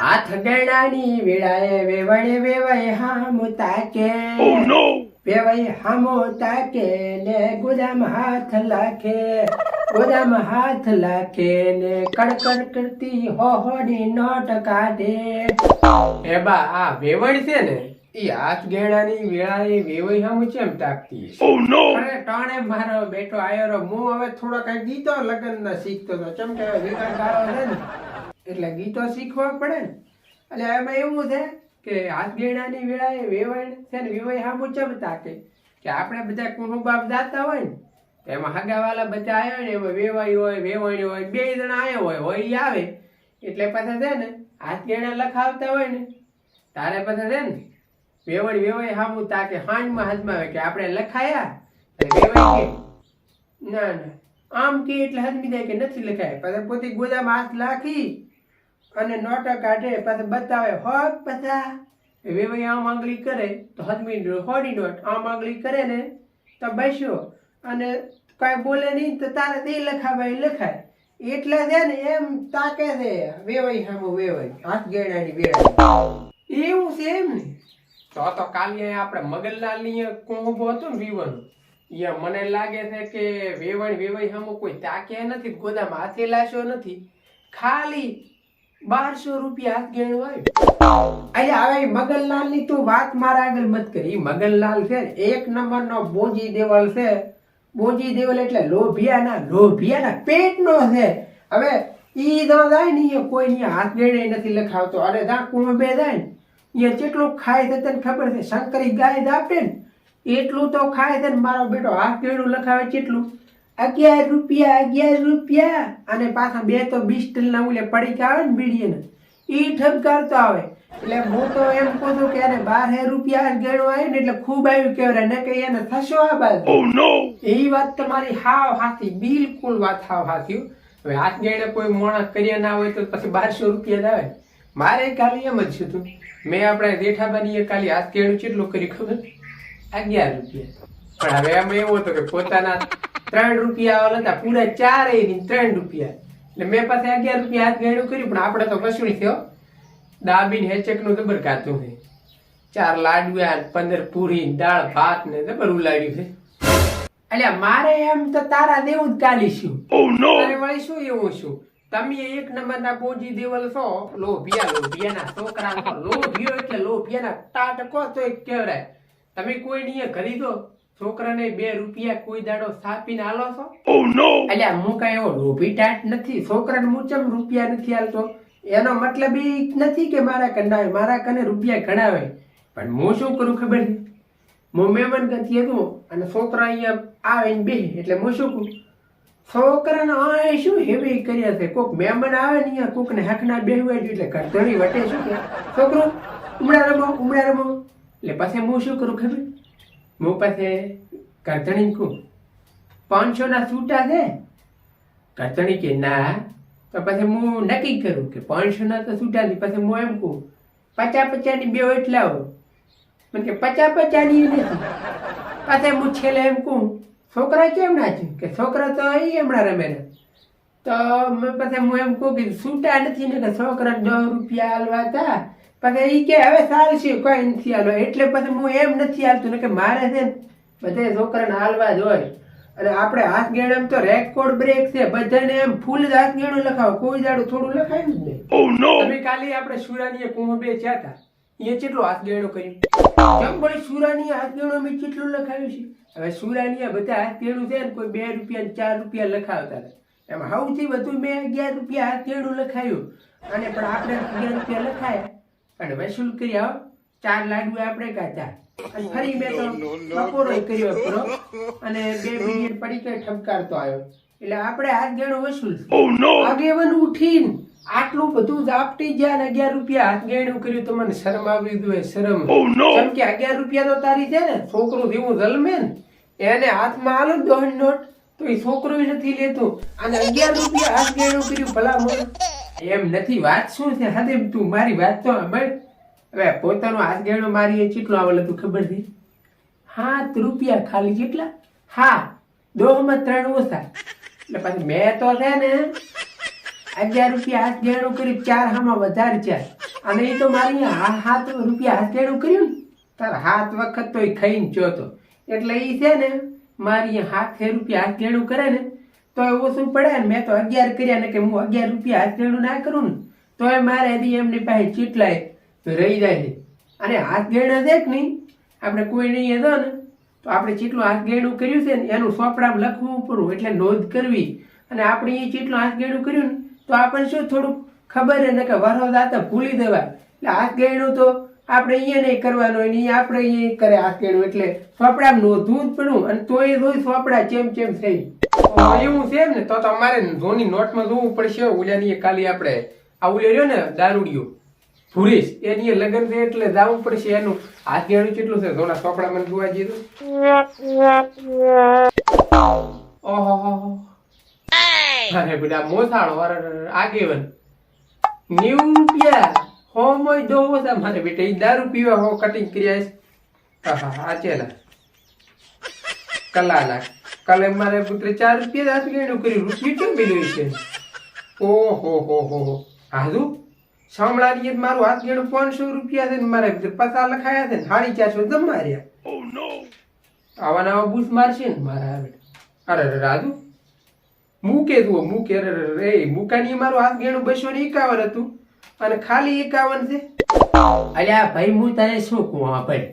હાથ ગણાની વેળાએ વેવણે વેવાય હામુ તાકે વેવાય હામુ તાકે ને ગોદામ હાથ લાખે ગોદામ હાથ લાખે ને કડકડ કરતી હોહોની નોટ કાઢે. એ બા આ વેવણ છે ને ઈ હાથ ગેણાની વેળાએ વેવાય હામુ ચેમ તાકતી અરે ટાણે મારો બેટો આયો હું હવે થોડો કઈ ગીતો લગન ના શીખતો તો ચમ કે વિકાસ ગાળો છે ને એટલે ગીતો શીખવા પડે ને. એટલે એમાં એવું છે કે હાથ ગેણાની વેળાએ વેવાય છે ને વેવાય હામુ ચમ તાકે કે આપણે બધા કુહુ બાપ જાતા હોય ને એમાં હગાવાલા બધા આવ્યા ને એમાં વેવાય હોય વેવાણી હોય બે જણા આવ્યા હોય ઈ આવે એટલે પાછા છે ને હાથ ગેણા લખાવતા હોય ને તારે પાછા છે ને વેવણ વેવાય હામુ તાકે હાંજમાં હાથમાં આવે કે આપણે લખાયા વેવાય કે ના ના આમ કે એટલે હદમી જાય કે નથી લખાય પાછા પોતે ગોદામ હાથ લાખી અને નોટા કાઢે પાછા બતાવે હોત પાછા વેવાય આમ આંગળી કરે તો હદમી હોડી નોટ આમ આંગળી કરે ને તો બેસ્યો અને કઈ બોલે નહીં તો તારે તે લખાવાય લખાય એટલે છે ને એમ તાકે છે વેવાય હામુ વેવાય હાથ ગેણાની વેળાએ એવું છે એમ ને. તો કાલે આપણે મગનલાલ ની કોંબો હતો ને વિવન મને લાગે છે કે વેવણ વેવાય હામુ કોઈ તાકે નથી ગોદામ હાથે લાશ્યો નથી ખાલી 1200 રૂપિયા હાથ ગેણું આવ્યું. અહીંયા હવે મગનલાલ ની તું વાત મારા આગળ મત કરી. મગનલાલ છે એક નંબર નો બોજી દેવલ છે. બોજી દેવલ એટલે લોભિયાના પેટનો છે. હવે ઈ તો જાય ને કોઈ ની હાથ ગેણે નથી લખાવતો અરે જા કુંભે જાય ને એ જેટલું ખાય છે તને ખબર છે શંકરી ગાય આપે ને એટલું તો ખાય છે ને મારો બેટો હાથ ગેણું લખાવે કેટલું 11 રૂપિયા અને પાછા બે તો 20 ના ઉલે પડીકા આવે ને બીડીએ ઈ ઠપકારતો આવે. એટલે હું તો એમ કહું છું કે એને 12 રૂપિયા ગેણું આવ્યું ને એટલે ખૂબ આવ્યું કેવરે ને કે એને થશો આ બાજુ. એ વાત તમારી હાવ હાથી બિલકુલ વાત હાવ હાથી. હવે હાથ ગેણે કોઈ મોણા કર્યા ના હોય તો પછી 1200 રૂપિયા જ આવે. મારે કાલે એમ જ હતું મેં આપણે જેઠાબાની કાલે હાથ ગેણું કેટલું કર્યું ખબર 11 રૂપિયા. પણ હવે એમાં એવું હતું કે પોતાના 3 રૂપિયા આવેલા હતા પૂરા 4 ની 3 રૂપિયા એટલે મેં પાસે 11 રૂપિયા હાથ ગેણું કર્યું. પણ આપણે તો કશું નહીં થયો દાબીને હેચક નું જબર કાતું છે 4 લાડવા 15 પૂરી દાળ ભાત ને જબર ઉલાડ્યું છે. એટલે મારે એમ તો તારા દેવું જ કાલીશું. અરે વળી શું એવું શું તમે એક નંબર ના બોજી દેવલ છો લોભિયાના છોકરા છો. લોભિયો એટલે લોભિયાના ટાટકો તો એક કહેવાય. તમે કોઈ નહીં ખરીદો છોકરાને 2 રૂપિયા કોઈ દાડો સ્થાપીને આલો છો. એટલે હું કઈ એવો લોભી ટાટ નથી. છોકરાને હું ચમ રૂપિયા નથી આલતો એનો મતલબ એ નથી કે મારા કને મારા કને રૂપિયા ઘણાવે. પણ હું શું કરું ખબર છે હું મહેમાન ગતિ હતું અને છોકરા અહીંયા આવે ને બે એટલે હું શું કરું છોકરાને આ શું હેવી કર્યા છે કોક મહેમાન આવે ને અહીંયા કોક ને હકના બેહવાડ્યું એટલે ઘણી વટે શું કે છોકરો ઉમડા રમો એટલે પછી હું શું કરું ખબર હું પાસે કરતણી કહું 500 ના છૂટા છે. કરતણી કે ના તો પછી હું નક્કી કરું કે 500 ના તો છૂટા નથી. પછી હું એમ કહું 50 ની બે એટલે આવો મને કે 50 ની નથી. પછી હું છેલ્લે એમ કહું છોકરા કેમ નાચ્યું કે છોકરા તો અહીં હમણાં રમે ને તો પછી હું એમ કહું કે છૂટા નથી ને કે છોકરા 10 રૂપિયા હાલવા હતા. પછી એ કે હવે ચાલશે કોઈ નથી હાલવા એટલે પછી હું એમ નથી હાલતું ને કે મારે છે ને બધે છોકરાને હાલવા જ હોય. અને આપણે હાથ ગેણામાં તો રેકોર્ડ બ્રેક છે બધાને એમ ફૂલ જ હાથ ગેણું લખાવો કોઈ દાડું થોડું લખાય જ નહીં. તમે કાલે આપણે સુરાની કુંભે ગયા હતા એ કેટલું હાથ ગેણું કર્યું કેમ પણ સુરાની હાથ ગેણું મેં કેટલું લખાવ્યું છે. હવે સુરાની બધા હાથ ગેણું છે ને કોઈ 2 રૂપિયા 4 રૂપિયા લખાવતા હતા એમાં સૌથી વધુ મેં 11 રૂપિયા હાથ ગેણું લખાયું. અને પણ આપણે 11 રૂપિયા લખાયા અને વસૂલ કરી આવો 4 લાડવા આપણે કાચા અને ફરી મેં તો બપોરો કર્યો ખરો અને 2 મિનિટ પડી કે ઠપકારતો આવ્યો એટલે આપણે હાથ ગેણું વસૂલ. આગેવન ઉઠીને આટલું બધું ઝાપટી ગયા ને 11 રૂપિયા હાથ ગેણું કર્યું તો મને શરમ આવી ગઈ. શરમ કેમ કે 11 રૂપિયા તો તારી છે ને છોકરું જેવું જલમે ને એને હાથમાં આલો દોઢ નોટ તો એ છોકરો નથી લેતો અને 11 રૂપિયા હાથ ગેણું કર્યું ભલા એમ નથી. વાત શું છે હદે તું મારી વાત તો હવે પોતાનો હાથ ગેણો મારી કેટલું આવેલ હતું ખબર છે 7 રૂપિયા ખાલી. કેટલા? હા 2 માં 3 ઓછા. એટલે પછી મેં તો છે ને 11 રૂપિયા હાથ ગેણું કરી 4 હામાં વધારે 4 અને એ તો મારી હાથ રૂપિયા હાથ ગેણું કર્યું ને તાર 7 વખત તો એ ખાઈને જોતો એટલે એ છે ને મારી 7 રૂપિયા હાથ ગેણું કરે ને તો ઓછું પડે ને મેં તો 11 કર્યા ને કે હું 11 રૂપિયા હાથ ગેણું ના કરું ને તો મારે એમની પાસે ચીટલાય રહી જાય છે અને હાથ ગેણા છે કે નહીં આપણે કોઈ નહીં હતો ને તો આપણે ચીટલું હાથ ગેણું કર્યું છે ને એનું સોપડામાં લખવું પડવું એટલે નોંધ કરવી અને આપણે એ ચીટલું હાથ ગેણું કર્યું ને તો આપણને શું થોડુંક ખબર ને કે વરો દાતા ભૂલી દેવાય એટલે હાથ ગેણું તો આપણે અહીંયા નહીં કરવાનું હોય ને આપણે અહીંયા કરે હાથ ગેણું એટલે સોપડામાં નોંધવું જ પડવું અને તોય રોજ સોપડા ચેમ થઈ એવું છે ને તો અમારે ધોની નોટમાં જોવું પડશે ઓલાની કાલે આપણે આ ઓલે રહ્યો ને દારૂડિયો ભૂરીશ એની લગ્ન છે એટલે જવું પડશે એનું હાથ ગેણું કેટલું છે ધોના સોપડા મને જોવા જઈએ ઓહો અરે બેટા મોસાળો આગેવન 90 રૂપિયા હોમય દોવો છે મારે બેટા એ દારૂ પીવા હો કટિંગ કર્યા છે આ ચેલા કલાના કાલે મારે પુત્ર 4 રૂપિયા હાથ ગેણું કર્યું રૂપિયું કેમ મિલ્યું છે ઓહો હાજુ સાંભળાની મારું હાથ ગેણું 500 રૂપિયા છે ને મારે 50 લખાયા છે ને 450 જમ માર્યા આવા નવા બૂસ મારશે ને મારા અરે રાજુ મૂકે તું મૂકે રે મૂકાની મારું હાથ ગેણું 251 હતું અને ખાલી 51 છે અલ્યા ભાઈ હું તને શું કહું ભાઈ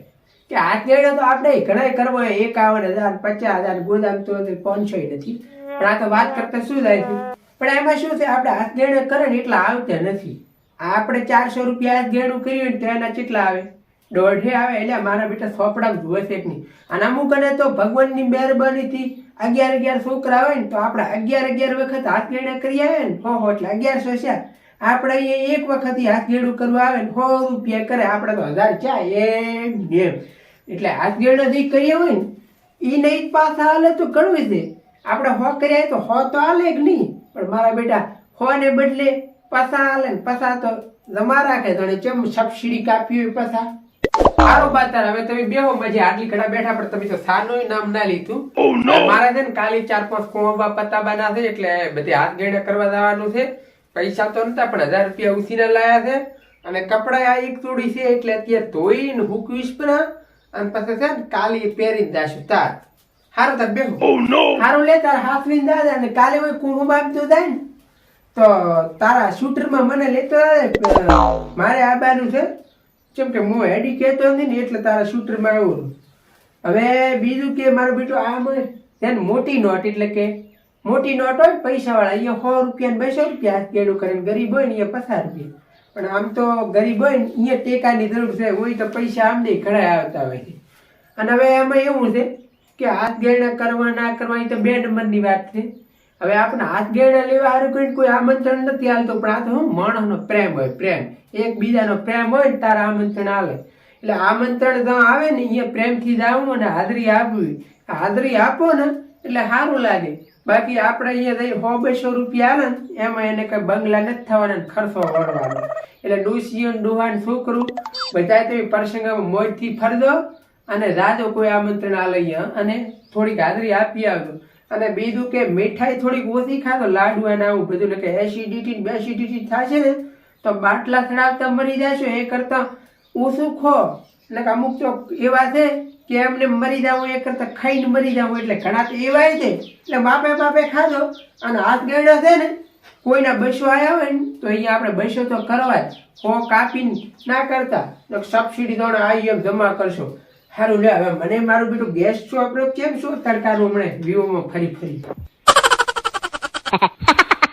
કે હાથ ગેણો તો આપણે ઘણા કરવા 51,000 50,000 ગોદામ તો 500 નથી પણ આ તો વાત કરતા શું જાય છે પણ એમાં શું છે આપણે હાથ ગેણો કરે ને એટલા આવતા નથી આપણે 400 રૂપિયા હાથ ગેણું કર્યું ને તો એના કેટલા આવે 1.5 આવે એટલે મારા બેટા સોપડામાં જોવે છે નહીં અને અમુક ને તો ભગવાનની મહેરબાનીથી 11 છોકરા હોય ને તો આપણે 11 વખત હાથ ગેણા કરી આવે ને હો એટલે 1100 છે આપણે અહીંયા એક વખત હાથ ગેણું કરવા આવે ને 100 રૂપિયા કરે આપણે તો 1000 ચા એમ એટલે હાથ ગેણા જે કરીએ હોય ને એ નહીં પાછા હાલે તો કડવી છે આપણે 100 કર્યા તો 100 તો હાલે જ નહીં પણ મારા બેટા 100 ને બદલે પાછા હાલે ને પાછા તો જમા રાખે તો ચમ સબસિડી કાપી હોય પાછા સારો બાતાર હવે તમે બેહો મજા આટલી ઘણા બેઠા પણ તમે તો સાનું નામ ના લીધું મારા છે ને કાલે 4-5 કોમા પતાબાના છે એટલે બધી હાથ ગેણા કરવા જવાનું છે પૈસા તો નતા પણ 1000 રૂપિયા ઉછીને લાયા છે અને કપડા આ એક જોડી છે એટલે અત્યારે ધોઈને હુકવીશ પણ અને પછી છે ને કાલે પહેરીને જાશું તાર હારું તાર બેહો હારું લે તાર હાથવીને દાદા અને કાલે હોય કુંભ આપતો જાય ને તો તારા શૂટરમાં મને લેતો મારે આબાનું છે કેમ કે હું હેડી કહેતો નથી ને એટલે તારા શૂટરમાં આવું હવે બીજું કે મારો બેટો આમ તેને મોટી નોટ એટલે કે મોટી નોટ હોય પૈસા વાળા અહીંયા 100 રૂપિયા ને 200 રૂપિયા હાથ ગેણું કરીને ગરીબ હોય ને અહીંયા 50 રૂપિયા પણ આમ તો ગરીબ હોય ને અહીંયા ટેકાની જરૂર છે હોય તો પૈસા આમ નહીં ઘણા આવતા હોય છે અને હવે એમાં એવું છે કે હાથ ગેણા કરવા ના કરવા એ તો 2 નંબરની વાત છે હવે આપણે હાથ ગેણા લેવા હારું કોઈ આમંત્રણ નથી હાલતો પણ આ તો હું માણસનો પ્રેમ હોય પ્રેમ એકબીજાનો પ્રેમ હોય ને તારા આમંત્રણ આવે એટલે આમંત્રણ તો આવે ને અહીંયા પ્રેમથી જાવું અને હાજરી આપવી હાજરી આપો ને એટલે સારું લાગે બાકી આપણે અહીંયા 100-200 રૂપિયા આવે ને એમાં એને કઈ બંગલા નથી થવાના ખર્ચો વળવાનો એટલે ડોસીઓ ડોહાન છોકરું બધા તમે પ્રસંગમાં મોજથી ફરજો અને રાજો કોઈ આમંત્રણ આ લઈએ અને થોડીક હાજરી આપી આવજો અને બીજું કે મીઠાઈ થોડીક ઓછી ખાતો લાડુ અને આવું બધું કે એસિડિટી બેસિડિટી થશે ને તો બાટલા ચડાવતા મરી જશો એ કરતા ઓછું ખો એટલે અમુક તો એવા છે કે એમને મરી જાવ એ કરતા ખાઈને મરી જાવ એટલે ઘણા તો એવા છે એટલે બાપે ખાધો અને હાથ ગેડા છે ને કોઈના 200 આવ્યા હોય ને તો અહીંયા આપણે 200 તો કરવા જ કાપીને ના કરતા સબસિડી તો આવી એમ જમા કરશો સારું લે હવે મને મારું બેટું ગેસ છો આપણે કેમ છો તડકાનું હમણાં વિવોમાં ફરી